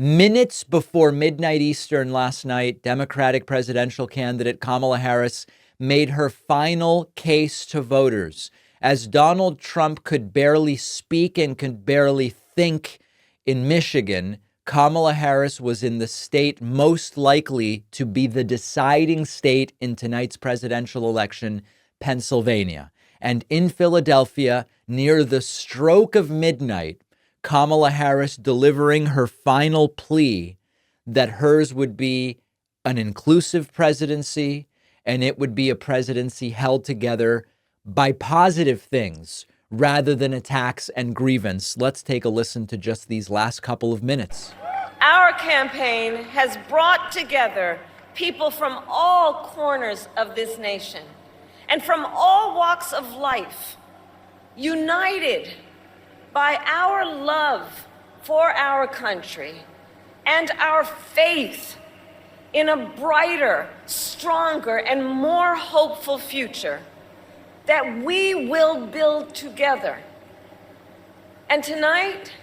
Minutes before midnight Eastern last night, Democratic presidential candidate Kamala Harris made her final case to voters as Donald Trump could barely speak and could barely think in Michigan. Kamala Harris was in the state most likely to be the deciding state in tonight's presidential election, Pennsylvania. And in Philadelphia, near the stroke of midnight, Kamala Harris delivering her final plea that hers would be an inclusive presidency and it would be a presidency held together by positive things rather than attacks and grievance. Let's take a listen to just these last couple of minutes. Our campaign has brought together people from all corners of this nation and from all walks of life, united by our love for our country and our faith in a brighter, stronger, and more hopeful future that we will build together. And tonight,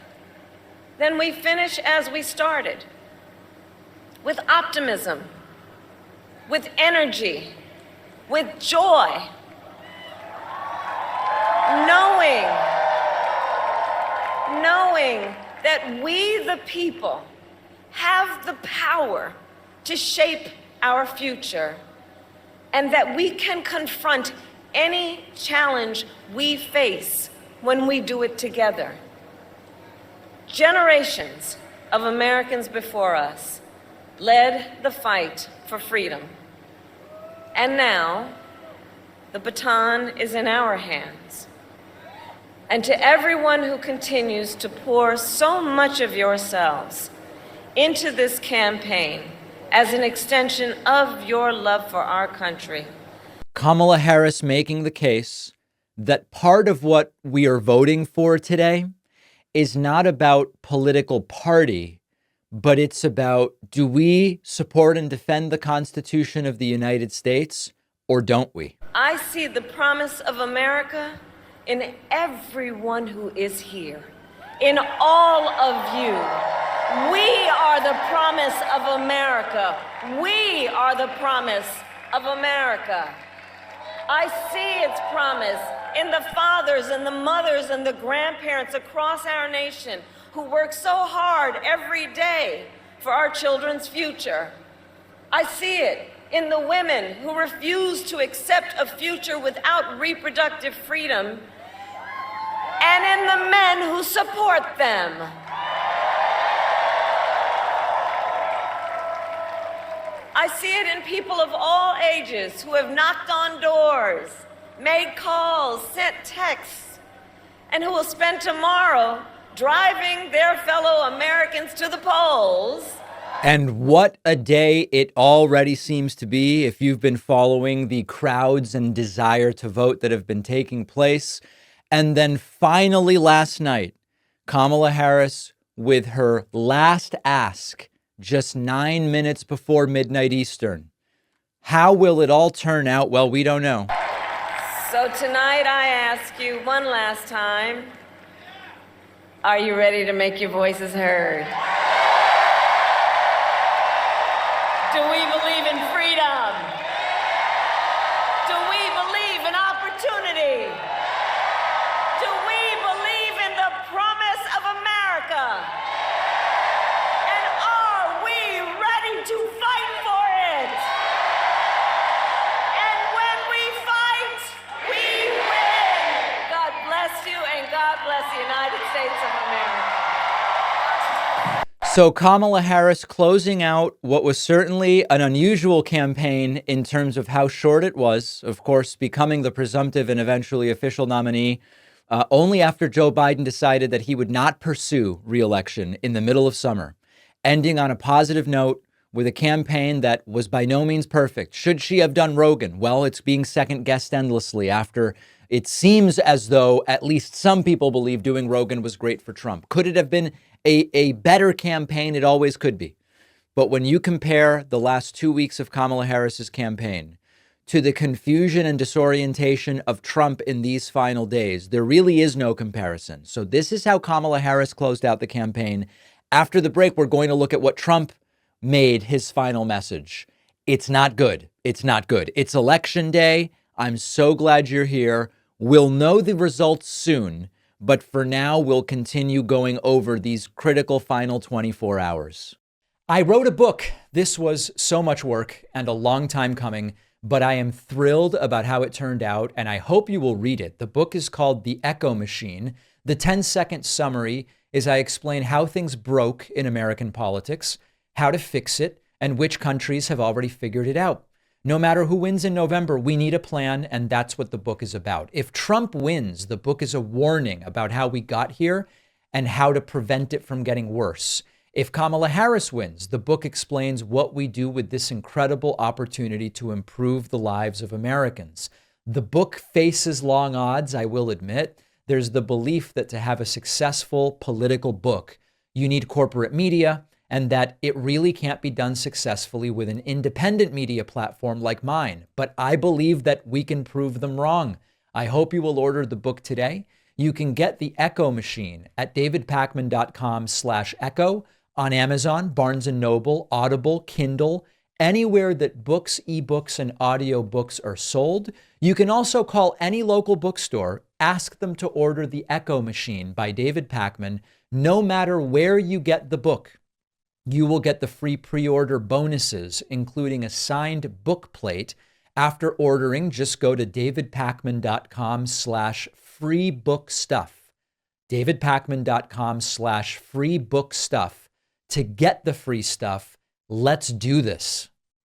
then we finish as we started, with optimism, with energy, with joy, knowing that we, the people, have the power to shape our future and that we can confront any challenge we face when we do it together. Generations of Americans before us led the fight for freedom. And now, the baton is in our hands. And to everyone who continues to pour so much of yourselves into this campaign as an extension of your love for our country. Kamala Harris making the case that part of what we are voting for today is not about political party, but it's about, do we support and defend the Constitution of the United States or don't we? I see the promise of America in everyone who is here, in all of you. We are the promise of America. We are the promise of America. I see its promise in the fathers and the mothers and the grandparents across our nation who work so hard every day for our children's future. I see it in the women who refuse to accept a future without reproductive freedom, and in the men who support them. I see it in people of all ages who have knocked on doors, made calls, sent texts, and who will spend tomorrow driving their fellow Americans to the polls. And what a day it already seems to be if you've been following the crowds and desire to vote that have been taking place. And then finally last night, Kamala Harris with her last ask just 9 minutes before midnight Eastern. How will it all turn out? Well, we don't know. So tonight I ask you one last time, are you ready to make your voices heard? Do we believe in freedom? Do we believe in opportunity? Do we believe in the promise of America? And are we ready to fight for it? And when we fight, we win. God bless you, and God bless the United States of America. So Kamala Harris closing out what was certainly an unusual campaign in terms of how short it was, of course, becoming the presumptive and eventually official nominee only after Joe Biden decided that he would not pursue re-election in the middle of summer, ending on a positive note with a campaign that was by no means perfect. Should she have done Rogan? Well, it's being second-guessed endlessly after it seems as though at least some people believe doing Rogan was great for Trump. Could it have been a better campaign? It always could be. But when you compare the last 2 weeks of Kamala Harris's campaign to the confusion and disorientation of Trump in these final days, there really is no comparison. So this is how Kamala Harris closed out the campaign. After the break, we're going to look at what Trump made his final message. It's not good. It's not good. It's election day. I'm so glad you're here. We'll know the results soon, but for now, we'll continue going over these critical final 24 hours. I wrote a book. This was so much work and a long time coming, but I am thrilled about how it turned out, and I hope you will read it. The book is called The Echo Machine. The 10-second summary is I explain how things broke in American politics, how to fix it, and which countries have already figured it out. No matter who wins in November, we need a plan, and that's what the book is about. If Trump wins, the book is a warning about how we got here and how to prevent it from getting worse. If Kamala Harris wins, the book explains what we do with this incredible opportunity to improve the lives of Americans. The book faces long odds, I will admit. There's the belief that to have a successful political book, you need corporate media, and that it really can't be done successfully with an independent media platform like mine. But I believe that we can prove them wrong. I hope you will order the book today. You can get The Echo Machine at davidpakman.com/echo, on Amazon, Barnes & Noble, Audible, Kindle, anywhere that books, ebooks, and audiobooks are sold. You can also call any local bookstore, ask them to order The Echo Machine by David Pakman. No matter where you get the book, you will get the free pre-order bonuses, including a signed book plate. After ordering, just go to davidpakman.com/freebookstuff. davidpakman.com/freebookstuff to get the free stuff. Let's do this.